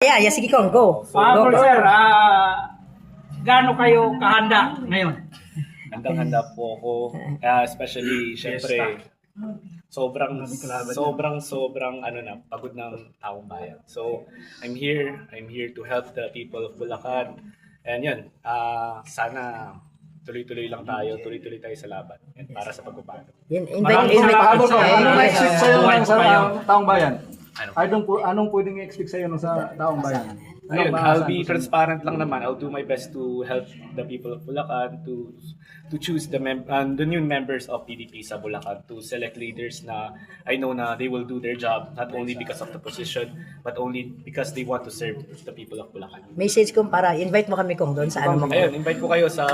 Yeah, sige Kong, go. Go. Sir, gaano kayo kahanda ngayon? Handang-handa po ako. Especially, syempre, sobrang pagod ng taong bayan. So, I'm here to help the people of Bulacan. And yun, sana tuloy-tuloy lang tayo, tuloy-tuloy tayo sa laban para sa pagbabago. Maraming salamat. Anong expect sa'yo ng sa taong bayan? Anong pwedeng i-expect sa'yo sa taong bayan? Ayun, I'll be transparent lang naman. I'll do my best to help the people of Bulacan to choose the new members of PDP sa Bulacan, to select leaders na I know na they will do their job not only because of the position but only because they want to serve the people of Bulacan. Message kong para invite mo kami Kong doon sa ano mo. Ayun, invite ko kayo sa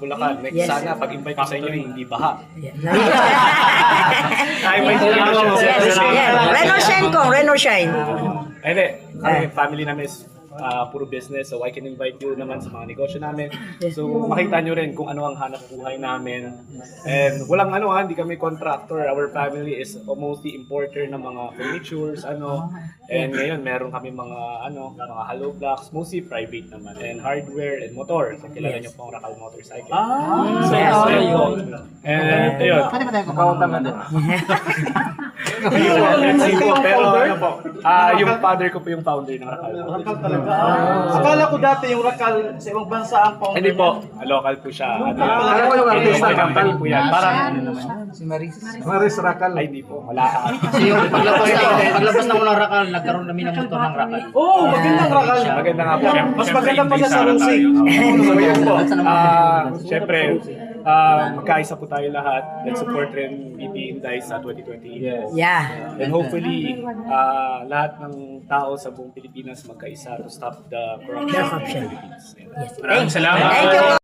Bulacan. Yes. Sana pag-invite ko sa inyo hindi baha. Reno Shine Kong, Reno Shine. Hindi, family namin is puro business, so I can invite you naman sa mga negosyo namin. So makita nyo rin kung ano ang hanap buhay namin. And walang hindi kami contractor. Our family is mostly importer ng mga furnitures, And ngayon meron kami mga mga hollow blocks, mostly private naman. And hardware and motor. So kilala nyo po ang Racal Motorcycle. And ayun. Pwede ba tayo kapautangan din? Pero yung father ko po yung founder ng Racal. Rakal talaga. Akala ko dati yung Rakal sa ibang bansa ang founder. Hindi po, local po siya. Akala ko yung artista ng company po yan. Parang, Maris Rakal. ay di po, wala ka. Kasi yung paglabas ng unang Rakal, nagkaroon kami ng motor ng Rakal. Oo, magandang Rakal. Maganda nga po. Mas maganda pa siya sa Lucy. So yun po, syempre, magkaisa po tayo lahat. Let's support rin BP Inday sa 2028. Yeah. And hopefully, lahat ng tao sa buong Pilipinas magkaisa to stop the corruption in the Philippines. Yes. Maraming salamat. Thank you.